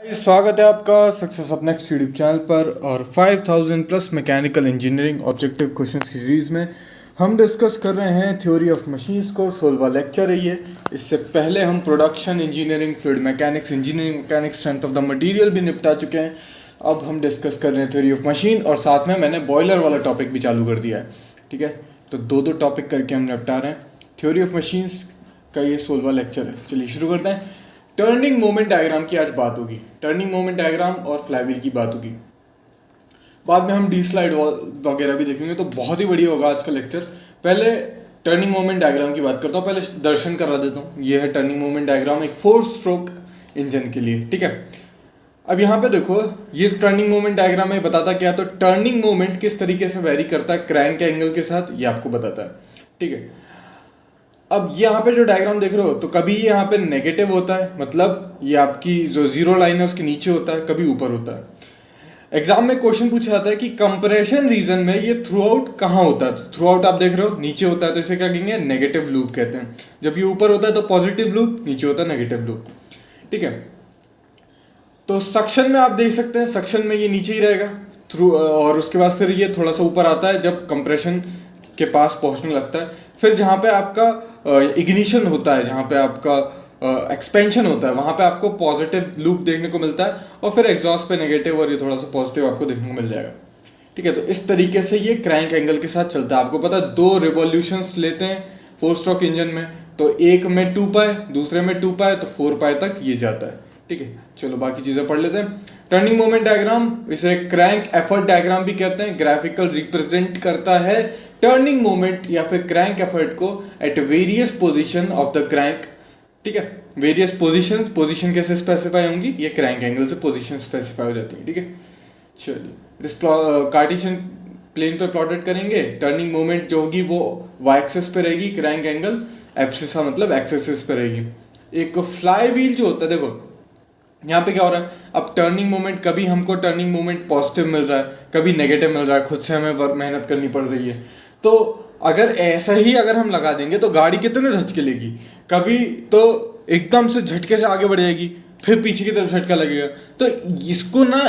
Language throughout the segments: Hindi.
स्वागत है आपका success up next YouTube channel पर। और 5000 plus mechanical engineering objective questions की सीरीज़ में हम डिस्कस कर रहे हैं थ्योरी ऑफ मशीन्स को। 16वां लेक्चर है ये। इससे पहले हम production engineering, fluid mechanics, engineering mechanics, strength of the material भी निपटा चुके हैं। अब हम डिस्कस कर रहे हैं थ्योरी ऑफ मशीन और साथ में मैंने बॉयलर वाला टॉपिक भी चालू कर दिया है। ठीक है, तो दो टॉपिक करके हम निपटा रहे हैं। थ्योरी ऑफ मशीन्स का ये 16वां लेक्चर है। चलिए शुरू करते हैं। टर्निंग मोमेंट डायग्राम की आज बात होगी। टर्निंग मोमेंट डायग्राम और फ्लाईव्हील की बात होगी। बाद में हम डी स्लाइड वगैरह भी देखेंगे, तो बहुत ही बढ़िया होगा आज का लेक्चर। पहले टर्निंग मोमेंट डायग्राम की बात करता हूँ, पहले दर्शन करा देता हूँ। ये है टर्निंग मोमेंट डायग्राम एक 4 स्ट्रोक इंजन के लिए। ठीक है, अब यहाँ पे देखो, ये टर्निंग मोमेंट डायग्राम में बताता क्या, तो टर्निंग मोमेंट किस तरीके से वेरी करता है क्रैंक एंगल के साथ, ये आपको बताता है। ठीक है, अब यहाँ पे जो डायग्राम देख रहे हो, तो कभी ये यहाँ पे नेगेटिव होता है, मतलब ये आपकी जो जीरो लाइन है उसके नीचे होता है, कभी ऊपर होता है। एग्जाम में क्वेश्चन पूछा जाता है कि कंप्रेशन रीजन में ये थ्रू आउट कहाँ होता है। तो थ्रू आउट आप देख रहे हो नीचे होता है, तो इसे क्या कहेंगे, नेगेटिव लूप कहते हैं। जब ये ऊपर होता है तो पॉजिटिव लूप, नीचे होता है नेगेटिव लूप। ठीक है, तो सक्शन में आप देख सकते हैं, सक्शन में ये नीचे ही रहेगा थ्रू, और उसके बाद फिर ये थोड़ा सा ऊपर आता है जब कंप्रेशन के पास पहुंचने लगता है। फिर जहाँ पे आपका इग्निशन होता है, जहाँ पे आपका एक्सपेंशन होता है, वहाँ पे आपको पॉजिटिव लूप देखने को मिलता है, और फिर एग्जॉस्ट पे नेगेटिव और ये थोड़ा सा पॉजिटिव आपको देखने को मिल जाएगा। ठीक है, तो इस तरीके से ये क्रैंक एंगल के साथ चलता है। आपको पता है 2 रिवॉल्यूशंस लेते हैं 4 स्ट्रोक इंजन में, तो एक में 2 पाए, दूसरे में 2 पाए, तो 4 पाए तक ये जाता है। ठीक है, चलो बाकी चीज़ें पढ़ लेते हैं। टर्निंग मोमेंट डायग्राम, इसे क्रैंक एफर्ट डायग्राम भी कहते हैं। ग्राफिकल रिप्रेजेंट करता है टर्निंग मोमेंट या फिर क्रैंक एफर्ट को at various position of the crank. ठीक है, वेरियस पोजीशन कैसे स्पेसिफाई होंगी, ये क्रैंक एंगल से पोजीशन स्पेसिफाई हो जाती है। ठीक है, चलिए कार्टेशियन प्लेन पे प्लॉटेड करेंगे। टर्निंग मोमेंट जो होगी वो वाई एक्सिस पे रहेगी, क्रैंक एंगल एब्सिसा मतलब एक्स एक्सिस पे रहेगी। एक फ्लाई व्हील जो होता है, देखो यहाँ पे क्या हो रहा है, अब टर्निंग मोमेंट, कभी हमको टर्निंग मोमेंट पॉजिटिव मिल रहा है, कभी नेगेटिव मिल रहा है, खुद से हमें मेहनत करनी पड़ रही है। तो अगर ऐसा ही अगर हम लगा देंगे तो गाड़ी कितने झटके लेगी, कभी तो एकदम से झटके से आगे बढ़ जाएगी, फिर पीछे की तरफ झटका लगेगा। तो इसको ना,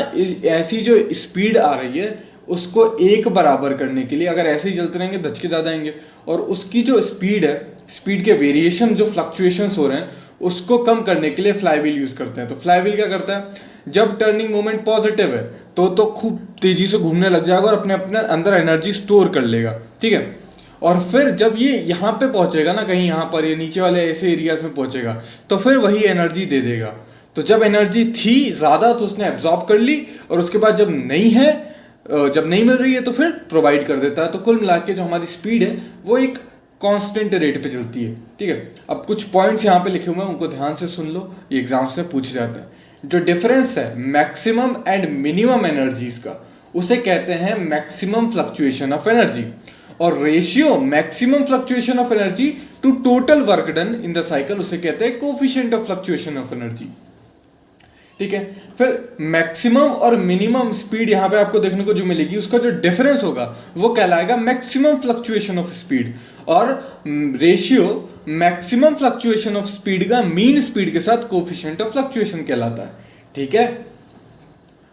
ऐसी जो स्पीड आ रही है उसको एक बराबर करने के लिए अगर ऐसे ही चलते रहेंगे धचके ज़्यादा आएंगे, और उसकी जो स्पीड है, स्पीड के वेरिएशन जो फ्लक्चुएशंस हो रहे हैं उसको कम करने के लिए फ्लाईव्हील यूज़ करते हैं। तो फ्लाईव्हील क्या करता है, जब टर्निंग मोमेंट पॉजिटिव है तो खूब तेजी से घूमने लग जाएगा और अपने अपने अंदर एनर्जी स्टोर कर लेगा। ठीक है, और फिर जब ये यहाँ पे पहुंचेगा ना, कहीं यहाँ पर ये नीचे वाले ऐसे एरियाज में पहुंचेगा, तो फिर वही एनर्जी दे देगा। तो जब एनर्जी थी ज़्यादा तो उसने एब्जॉर्ब कर ली, और उसके बाद जब नहीं मिल रही है तो फिर प्रोवाइड कर देता है। तो कुल मिला के जो हमारी स्पीड है वो एक कांस्टेंट रेट पे चलती है। ठीक है, अब कुछ पॉइंट्स यहाँ पे लिखे हुए हैं, उनको ध्यान से सुन लो, ये एग्जाम से पूछे जाते हैं। जो डिफरेंस है मैक्सिमम एंड मिनिमम एनर्जीज का, उसे कहते हैं मैक्सिमम फ्लक्चुएशन ऑफ एनर्जी। और ratio maximum fluctuation of energy to total work done in the cycle, उसे कहते हैं coefficient of fluctuation of energy. ठीक है, फिर मैक्सिमम और मिनिमम स्पीड यहाँ पे आपको देखने को जो मिलेगी, उसका जो डिफरेंस होगा वो कहलाएगा मैक्सिमम फ्लक्चुएशन ऑफ स्पीड, और ratio maximum fluctuation of speed का मीन स्पीड के साथ कोफिशिएंट ऑफ फ्लक्चुएशन कहलाता है। ठीक है,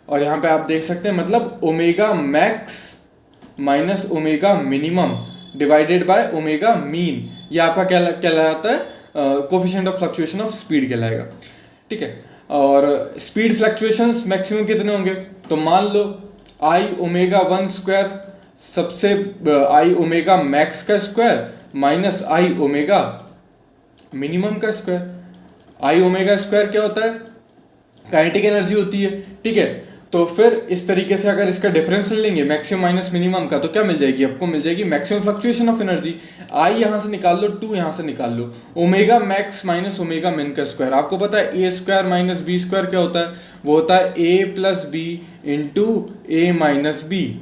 और यहाँ पे आप देख सकते हैं, मतलब omega max minus omega minimum divided by omega mean, ये आपका कहलाता है coefficient of fluctuation of speed कहलाएगा। ठीक है, और स्पीड फ्लक्चुएशंस मैक्सिमम कितने होंगे, तो मान लो आई ओमेगा 1 स्क्वायर सबसे आई ओमेगा मैक्स का स्क्वायर माइनस आई ओमेगा मिनिमम का स्क्वायर। आई ओमेगा स्क्वायर क्या होता है, काइनेटिक एनर्जी होती है। ठीक है, तो फिर इस तरीके से अगर इसका डिफरेंस ले लेंगे मैक्सिमम माइनस मिनिमम का, तो क्या मिल जाएगी आपको, मिल जाएगी मैक्सिमम फ्लक्चुएशन ऑफ एनर्जी। आई यहाँ से निकाल लो, 2 यहाँ से निकाल लो, ओमेगा मैक्स माइनस ओमेगा मिन का स्क्वायर। आपको पता है ए स्क्वायर माइनस बी स्क्वायर क्या होता है, वो होता है ए प्लस बी इंटू ए माइनस बी,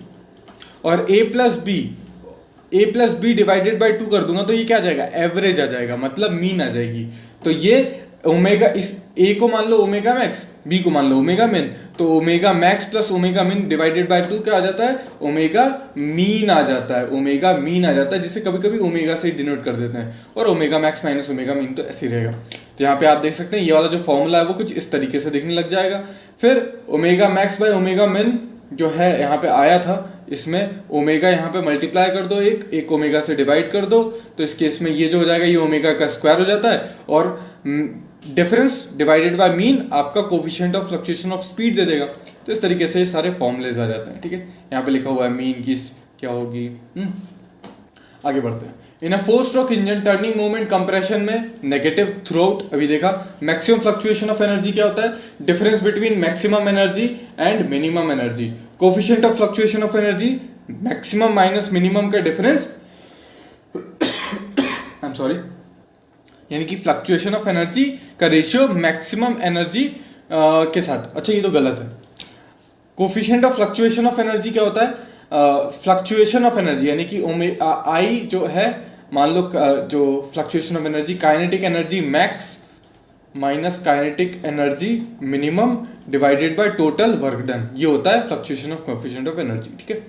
और ए प्लस बी डिवाइडेड बाई 2 कर दूंगा तो ये क्या आ जाएगा, एवरेज आ जाएगा, मतलब मीन आ जाएगी। तो ये ओमेगा, इस ए को मान लो ओमेगा मैक्स, बी को मान लो ओमेगा मिन, तो ओमेगा मैक्स प्लस ओमेगा मिन डिवाइडेड बाय 2 क्या आ जाता है, ओमेगा मीन आ जाता है। ओमेगा मीन आ जाता है, जिसे कभी कभी ओमेगा से डिनोट कर देते हैं, और omega max minus omega mean तो ऐसे ही रहेगा। तो यहाँ पे आप देख सकते हैं ये वाला जो फॉर्मूला है वो कुछ इस तरीके से दिखने लग जाएगा। फिर ओमेगा मैक्स बाय ओमेगा मिन जो है यहाँ पे आया था, इसमें ओमेगा यहाँ पे मल्टीप्लाई कर दो, एक ओमेगा से डिवाइड कर दो, तो इस केस में ये जो हो जाएगा ये ओमेगा का स्क्वायर हो जाता है, और डिफरेंस डिवाइडेड बाय मीन आपका coefficient of fluctuation of speed दे देगा। तो इस तरीके से ये सारे फॉर्मूलेज आ जाते हैं। ठीक है, यहाँ पे लिखा हुआ है मीन की क्या होगी। आगे बढ़ते हैं। इन अ 4 stroke engine turning moment compression में नेगेटिव थ्रूआउट, अभी देखा। मैक्सिमम फ्लक्चुएशन ऑफ एनर्जी क्या होता है, difference between maximum energy and minimum energy. Coefficient of fluctuation of energy maximum minus minimum का डिफरेंस आई एम सॉरी, यानी कि फ्लक्चुएशन ऑफ एनर्जी का रेशियो मैक्सिमम एनर्जी के साथ। अच्छा ये तो गलत है। Coefficient of fluctuation of energy क्या होता है, फ्लक्चुएशन ऑफ एनर्जी, यानी कि आई जो है, मान लो जो fluctuation of energy, kinetic energy max minus kinetic energy minimum divided by total work done, ये होता है fluctuation of coefficient of energy. ठीक है।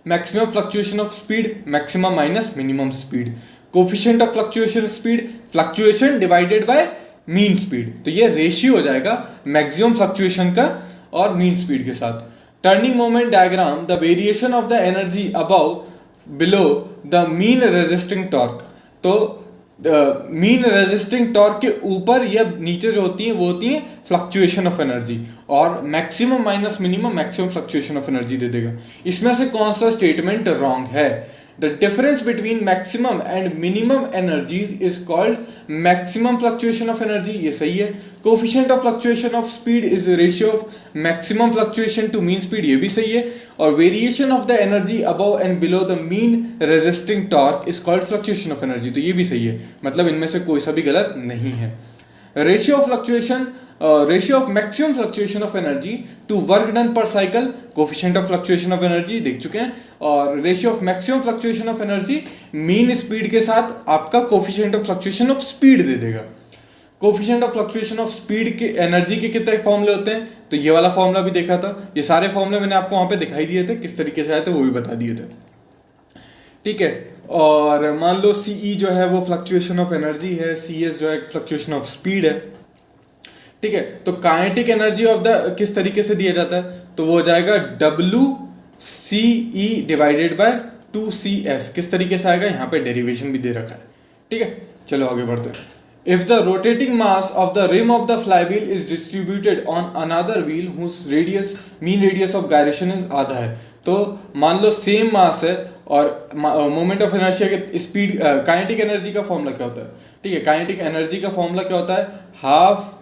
Maximum fluctuation of speed, maximum minus minimum speed. Coefficient of fluctuation speed, fluctuation divided by mean speed, तो ये रेशियो हो जाएगा मैक्सिमम फ्लक्चुएशन का और मीन स्पीड के साथ। Turning moment diagram, the variation of the energy above below the mean resisting torque, तो मीन रेजिस्टिंग टॉर्क के ऊपर या नीचे जो होती है वो होती है फ्लक्चुएशन ऑफ एनर्जी, और maximum minus minimum maximum fluctuation of energy दे देगा। इसमें से कौन सा स्टेटमेंट रॉन्ग है, the difference between maximum and minimum energies is called maximum fluctuation of energy, ये सही है। Coefficient of fluctuation of speed is ratio of maximum fluctuation to mean speed, ये भी सही है। और variation of the energy above and below the mean resisting torque is called fluctuation of energy, तो ये भी सही है। मतलब इनमें से कोई सा भी गलत नहीं है। Ratio of fluctuation, ratio of maximum fluctuation of energy to work done per cycle, coefficient of fluctuation of energy देख चुके हैं। और ratio of maximum fluctuation of energy mean speed के साथ आपका coefficient of fluctuation of speed दे देगा। Coefficient of fluctuation of speed के एनर्जी के कितने फॉर्मूले होते हैं, तो ये वाला फॉर्मूला भी देखा था, ये सारे फॉर्मूले मैंने आपको वहां पे दिखाई दिए थे, किस तरीके से आए थे वो भी बता दिए थे। ठीक है, और मान लो सीई जो है वो फ्लक्चुएशन ऑफ एनर्जी है, सीएस जो है फ्लक्चुएशन ऑफ स्पीड है। ठीक है, तो काइनेटिक एनर्जी ऑफ द किस तरीके से दिया जाता है, तो वो हो जाएगा WCE डिवाइडेड बाय 2CS, किस तरीके से आएगा, यहाँ पे डेरिवेशन भी दे रखा है। ठीक है, चलो आगे बढ़ते हैं। If the rotating mass of the rim of the flywheel is distributed on another wheel whose radius mean radius of gyration is आधा है, तो मान लो सेम मास है और मोमेंट ऑफ इनर्शिया के स्पीड, काइनेटिक एनर्जी का फॉर्मूला क्या होता है। ठीक है, काइनेटिक एनर्जी का फॉर्मूला क्या होता है, हाफ,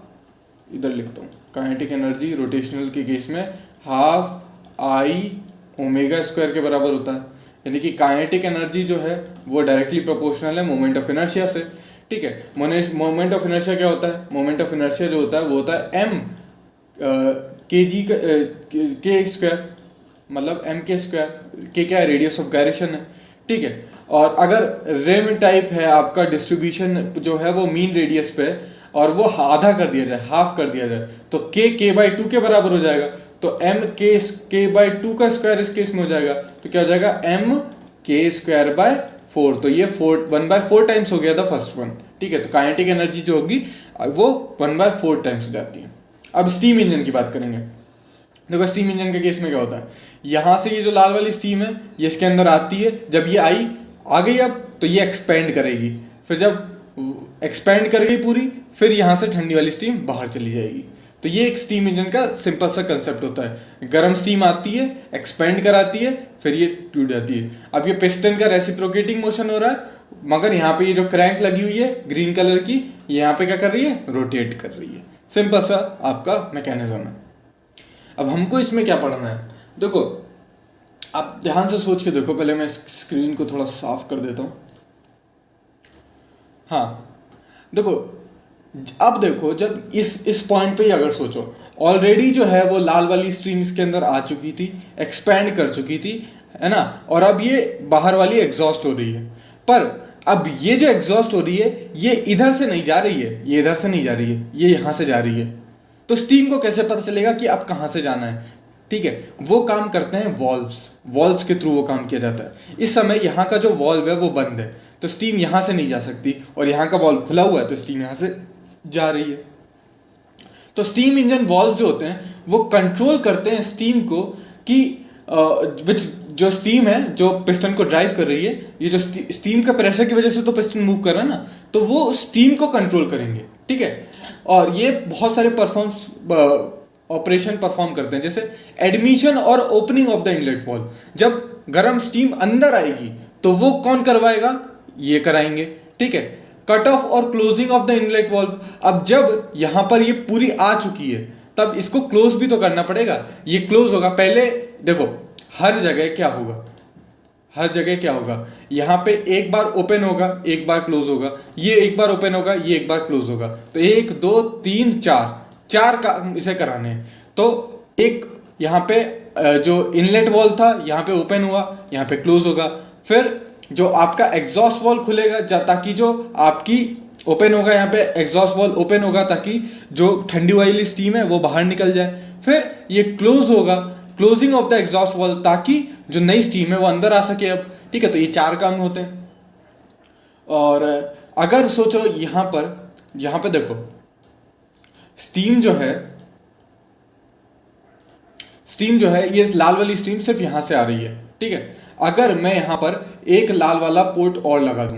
इधर लिखता हूँ, काइनेटिक एनर्जी रोटेशनल के केस में हाफ आई ओमेगा स्क्वायर के बराबर होता है, यानी कि काइनेटिक एनर्जी जो है वो डायरेक्टली प्रोपोर्शनल है मोमेंट ऑफ इनर्शिया से। ठीक है, मोमेंट ऑफ इनर्शिया क्या होता है, मोमेंट ऑफ इनर्शिया जो होता है वो होता है m के स्क्वायर, मतलब m के स्क्वायर, के क्या है, रेडियस ऑफ गायरेशन है। ठीक है, और अगर रिम टाइप है आपका डिस्ट्रीब्यूशन जो है वो मीन रेडियस पे और वो आधा कर दिया जाए, हाफ कर दिया जाए, तो k/2 के बराबर हो जाएगा, तो m k/2 का स्क्वायर इस केस में हो जाएगा, तो क्या हो जाएगा m k²/4, तो ये 1/4 टाइम्स हो गया था फर्स्ट वन। ठीक है, तो काइनेटिक एनर्जी जो होगी वो 1/4 टाइम्स हो जाती है। अब स्टीम इंजन की बात करेंगे। देखो स्टीम इंजन के केस में क्या होता है, यहाँ से ये जो लाल वाली स्टीम है ये इसके अंदर आती है, जब ये आ गई अब तो ये एक्सपेंड करेगी, फिर जब एक्सपेंड कर गई पूरी, फिर यहाँ से ठंडी वाली स्टीम बाहर चली जाएगी। तो ये एक स्टीम इंजन का सिंपल सा कंसेप्ट होता है, गर्म स्टीम आती है, एक्सपेंड कराती है, फिर ये टूट जाती है। अब ये पिस्टन का रेसिप्रोकेटिंग मोशन हो रहा है, मगर यहाँ पे ये जो क्रैंक लगी हुई है ग्रीन कलर की, यहाँ पे क्या कर रही है, रोटेट कर रही है। सिंपल सा आपका मैकेनिज्म है। अब हमको इसमें क्या पढ़ना है, देखो आप ध्यान से सोच के देखो, पहले मैं स्क्रीन को थोड़ा साफ कर देता हूँ। हाँ देखो, अब देखो जब इस पॉइंट पे ही अगर सोचो, ऑलरेडी जो है वो लाल वाली स्ट्रीम इसके अंदर आ चुकी थी, एक्सपैंड कर चुकी थी, है ना, और अब ये बाहर वाली एग्जॉस्ट हो रही है। पर अब ये जो एग्जॉस्ट हो रही है ये इधर से नहीं जा रही है, ये इधर से नहीं जा रही है, ये यहाँ से जा रही है। तो स्टीम को कैसे पता चलेगा कि अब कहाँ से जाना है। ठीक है, वो काम करते हैं वॉल्व्स के थ्रू वो काम किया जाता है। इस समय यहाँ का जो वॉल्व है वो बंद है, तो तो स्टीम यहाँ से नहीं जा सकती, और यहाँ का वॉल्व खुला हुआ है तो स्टीम यहाँ से जा रही है। तो स्टीम इंजन वॉल्व जो होते हैं वो कंट्रोल करते हैं स्टीम को कि जो स्टीम है जो पिस्टन को ड्राइव कर रही है, ये जो स्टीम का प्रेशर की वजह से तो पिस्टन मूव कर रहा है ना, तो वो स्टीम को कंट्रोल करेंगे, ठीक है। और ये बहुत सारे ऑपरेशन परफॉर्म करते हैं, जैसे एडमिशन और opening of the inlet valve. जब गर्म स्टीम अंदर आएगी तो वो कौन करवाएगा, ये कराएंगे, ठीक है। कट ऑफ और closing of the inlet valve, अब जब यहां पर ये पूरी आ चुकी है तब इसको क्लोज भी तो करना पड़ेगा। ये क्लोज होगा, पहले देखो हर जगह क्या होगा, हर जगह क्या होगा, यहाँ पे एक बार ओपन होगा एक बार क्लोज होगा, ये एक बार ओपन होगा ये एक बार क्लोज होगा, तो 1 2 3 4 काम इसे कराने हैं। तो एक यहाँ पे जो इनलेट वॉल्व था यहाँ पे ओपन हुआ, यहाँ पे क्लोज होगा, फिर जो आपका एग्जॉस्ट वॉल्व खुलेगा ताकि जो आपकी ओपन होगा, यहाँ पे एग्जॉस्ट वॉल्व ओपन होगा ताकि जो ठंडी वाली स्टीम है वो बाहर निकल जाए, फिर ये क्लोज होगा, closing of the exhaust valve ताकि जो नई स्टीम है वो अंदर आ सके अब, ठीक है। तो ये 4 काम होते हैं। और अगर सोचो यहाँ पे देखो स्टीम जो है ये लाल वाली स्टीम सिर्फ यहां से आ रही है, ठीक है। अगर मैं यहां पर एक लाल वाला पोर्ट और लगा दूं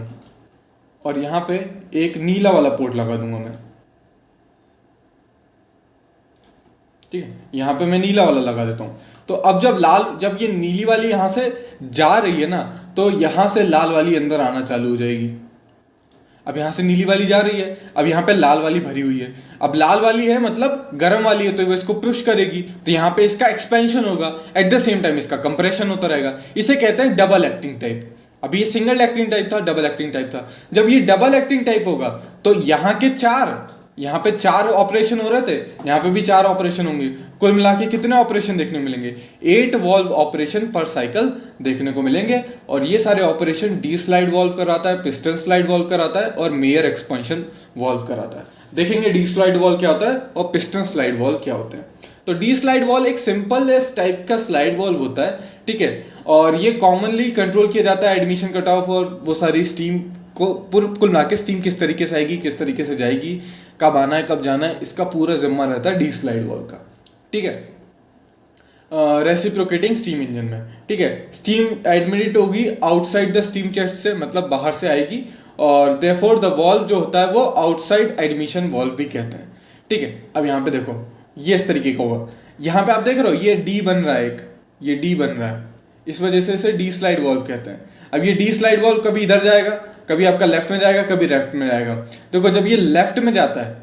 और यहां पे एक नीला वाला पोर्ट लगा दूंगा मैं, ठीक है, यहां पे मैं नीला वाला लगा देता हूं, तो अब जब ये नीली वाली यहां से जा रही है ना, तो यहां से लाल वाली अंदर आना चालू हो जाएगी। अब यहां से नीली वाली जा रही है, अब यहां पे लाल वाली भरी हुई है, अब लाल वाली है मतलब गर्म वाली है, तो वो इसको पुश करेगी, तो यहां पे इसका एक्सपेंशन होगा, एट द सेम टाइम इसका कंप्रेशन होता रहेगा। इसे कहते हैं डबल एक्टिंग टाइप। अभी ये सिंगल एक्टिंग टाइप था, डबल एक्टिंग टाइप था। जब ये डबल एक्टिंग टाइप होगा तो यहाँ पे 4 ऑपरेशन हो रहे थे, यहाँ पे भी 4 ऑपरेशन होंगे, कुल मिला के कितने ऑपरेशन देखने को मिलेंगे, 8 वॉल्व ऑपरेशन पर साइकिल देखने को मिलेंगे। और ये सारे ऑपरेशन डी स्लाइड वॉल्व कराता है, पिस्टन स्लाइड वॉल्व कराता है और मेयर एक्सपेंशन वॉल्व कराता है। देखेंगे डी स्लाइड वॉल्व क्या होता है और पिस्टन स्लाइड वॉल्व क्या होते हैं। तो डी स्लाइड वॉल्व एक सिंपल टाइप का स्लाइड वॉल्व होता है, ठीक है, और ये कॉमनली कंट्रोल किया जाता है एडमिशन कट ऑफ और वो सारी स्टीम को कुल मिला के स्टीम किस तरीके से आएगी, किस तरीके से जाएगी, कब आना है कब जाना है, इसका पूरा जिम्मा रहता है डी स्लाइड वॉल्व का, ठीक है। रेसिप्रोकेटिंग स्टीम इंजन में, ठीक है, स्टीम एडमिट होगी आउटसाइड द स्टीम चेस्ट से, मतलब बाहर से आएगी, और देयरफॉर द वॉल्व जो होता है वो आउटसाइड एडमिशन वॉल्व भी कहते हैं, ठीक है। अब यहाँ पे देखो ये इस तरीके का होगा, यहाँ पे आप देख रहे हो ये डी बन रहा है, ये डी बन रहा है, इस वजह से इसे डी स्लाइड वॉल्व कहते हैं। अब ये डी स्लाइड वॉल्व कभी इधर जाएगा, कभी आपका लेफ्ट में जाएगा, कभी लेफ्ट में जाएगा। देखो जब ये लेफ्ट में जाता है,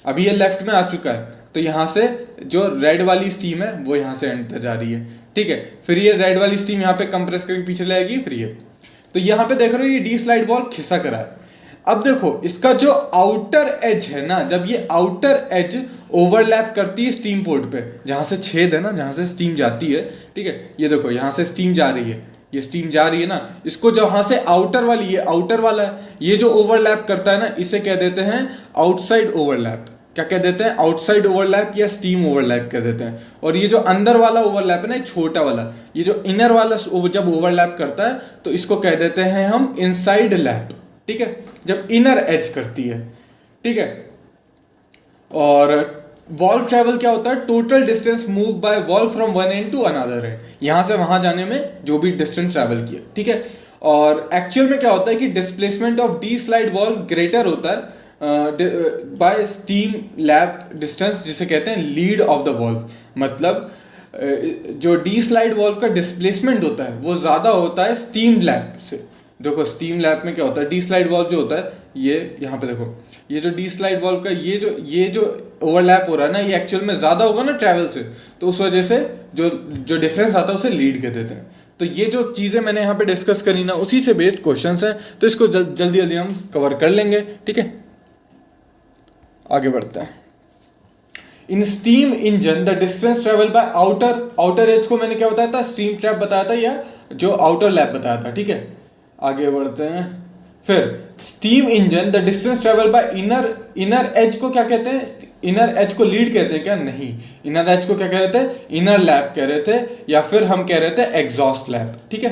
अभी ये लेफ्ट में आ चुका है, तो यहाँ से जो रेड वाली स्टीम है वो यहाँ से अंदर जा रही है, ठीक है, फिर ये रेड वाली स्टीम यहाँ पे कंप्रेस करके पीछे लाएगी, फिर ये, तो यहाँ पे देख रहे हो ये डी स्लाइड वॉल्व खिसक रहा है। अब देखो इसका जो आउटर एज है ना, जब ये आउटर एज ओवरलैप करती है स्टीम पोर्ट पे, जहां से छेद है ना, जहां से स्टीम जाती है, ठीक है, ये देखो यहां से स्टीम जा रही है, ये स्टीम जा रही है ना, इसको जहां से आउटर वाली, ये आउटर वाला है, ये जो ओवरलैप करता है ना, इसे कह देते हैं आउटसाइड ओवरलैप। क्या कह देते हैं, आउटसाइड ओवरलैप या स्टीम ओवरलैप कह देते हैं। और ये जो अंदर वाला ओवरलैप है ना, छोटा वाला, ये जो इनर वाला जब ओवरलैप करता है तो इसको कह देते हैं हम इनसाइड लैप, ठीक है, जब इनर एज करती है, ठीक है। और वॉल्व ट्रैवल क्या होता है, total distance move by valve from one end to another end, यहां से वहां जाने में जो भी डिस्टेंस ट्रैवल किया, ठीक है। और एक्चुअल में क्या होता है कि displacement of D slide valve greater होता है बाय स्टीम लैप डिस्टेंस, जिसे कहते हैं लीड ऑफ द वॉल्व। मतलब जो डी स्लाइड वॉल्व का डिस्प्लेसमेंट होता है वो ज्यादा होता है स्टीम लैप से। देखो स्टीम लैप में क्या होता है, डी स्लाइड वॉल्व जो होता है, ये यहाँ पे देखो, ये जो डी स्लाइड वॉल्व का ये जो ओवरलैप हो रहा है ना, ये एक्चुअल में ज्यादा होगा ना ट्रैवल से, तो उस वजह से जो डिफरेंस आता है उसे लीड कह देते हैं। तो ये जो चीजें मैंने यहाँ पे डिस्कस करी ना, उसी से बेस्ड क्वेश्चंस हैं, तो इसको जल्दी जल्दी हम कवर कर लेंगे, ठीक है। आगे बढ़ते हैं। In steam engine the distance travel by outer as को मैंने क्या बताया था, स्टीम ट्रैप बताया था या जो आउटर लैप बताया था, ठीक है। आगे बढ़ते हैं। फिर steam engine the distance travel by inner as को क्या कहते हैं, इनर एज को लीड कहते हैं क्या, नहीं, इनर एज को क्या कह रहे थे, इनर लैप कह रहे थे, या फिर हम कह रहे थे एग्जॉस्ट लैप, ठीक है।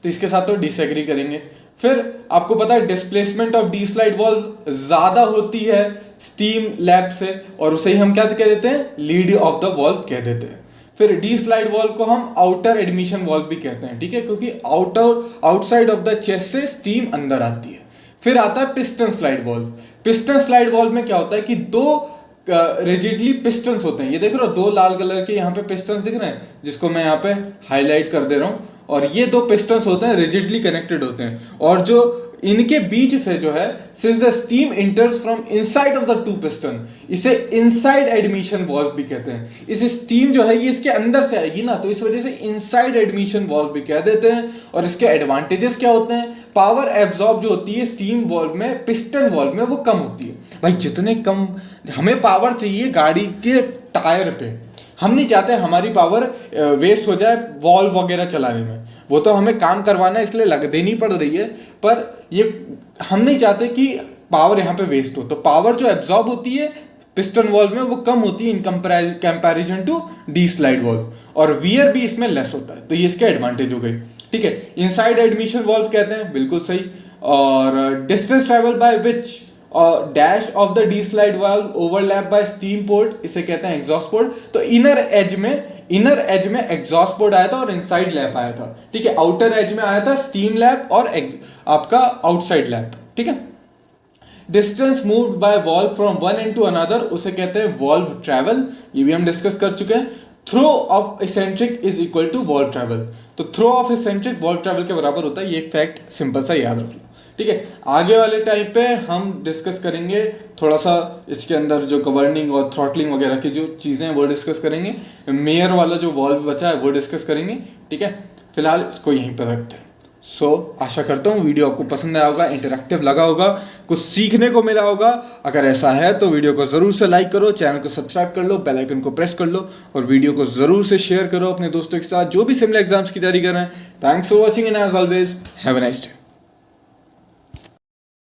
तो इसके साथ तो डिसएग्री करेंगे। फिर आपको पता है displacement of D slide valve ज्यादा होती है स्टीम लैब से, और उसे ही हम क्या कह देते हैं, लीड ऑफ द वॉल्व कह देते हैं। फिर डी स्लाइड वॉल्व को हम आउटर एडमिशन वॉल्व भी कहते हैं, ठीक है, क्योंकि आउटसाइड ऑफ द चेस्ट से स्टीम अंदर आती है। फिर आता है piston slide valve. Piston slide valve में क्या होता है कि दो रिजिडली पिस्टन्स होते हैं, ये देख रहे हो दो लाल कलर के यहाँ पे पिस्टन्स दिख रहे हैं, जिसको मैं यहाँ पे हाईलाइट कर दे रहा हूँ, और ये दो पिस्टन्स होते हैं रिजिडली कनेक्टेड होते हैं, और जो इनके बीच से जो है since the steam इंटर्स from inside of the two piston, इसे इनसाइड एडमिशन वॉल्व भी कहते हैं। इस स्टीम जो है ये इसके अंदर से आएगी ना, तो इस वजह से इनसाइड एडमिशन वॉल्व भी कह देते हैं। और इसके एडवांटेजेस क्या होते हैं, पावर एब्जॉर्ब जो होती है स्टीम वॉल्व में, पिस्टन वॉल्व में वो कम होती है। भाई जितने कम हमें पावर चाहिए गाड़ी के टायर पे, हम नहीं चाहते हमारी पावर वेस्ट हो जाए वॉल्व वगैरह चलाने में, वो तो हमें काम करवाना है इसलिए देनी पड़ रही है, पर ये हम नहीं चाहते कि पावर यहाँ पे वेस्ट हो। तो पावर जो एब्जॉर्ब होती है पिस्टन वॉल्व में वो कम होती है in comparison to D slide valve, और वियर भी इसमें लेस होता है, तो ये इसके एडवांटेज हो गई, ठीक है। इनसाइड एडमिशन वॉल्व कहते हैं, बिल्कुल सही। और distance travel by which dash of the D slide valve overlap bye steam port, इसे कहते हैं एग्जॉस्ट पोर्ट। तो इनर एज में एग्जॉस्ट पोर्ट आया था और इनसाइड लैप आया था, ठीक है। आउटर एज में आया था स्टीम लैप और आपका आउटसाइड लैप, ठीक है। Distance moved by valve from one end to another, उसे कहते हैं वॉल्व ट्रैवल, ये भी हम डिस्कस कर चुके हैं। Throw of eccentric is equal to valve travel, तो throw of eccentric valve travel के बराबर होता है, ये एक फैक्ट सिंपल सा याद रख लो, ठीक है। आगे वाले टाइम पे हम डिस्कस करेंगे थोड़ा सा इसके अंदर जो गवर्निंग और थ्रॉटलिंग वगैरह की जो चीज़ें हैं वो डिस्कस करेंगे, मेयर वाला जो वॉल्व बचा है वो डिस्कस करेंगे, ठीक है। फिलहाल इसको यहीं पर रखते हैं। आशा करता हूँ वीडियो आपको पसंद आया होगा, इंटरेक्टिव लगा होगा, कुछ सीखने को मिला होगा। अगर ऐसा है तो वीडियो को ज़रूर से लाइक करो, चैनल को सब्सक्राइब कर लो, बेल आइकन को प्रेस कर लो, और वीडियो को ज़रूर से शेयर करो अपने दोस्तों के साथ जो भी सिमिलर एग्जाम्स की तैयारी कर रहे हैं। Thanks for watching and as always have a nice day.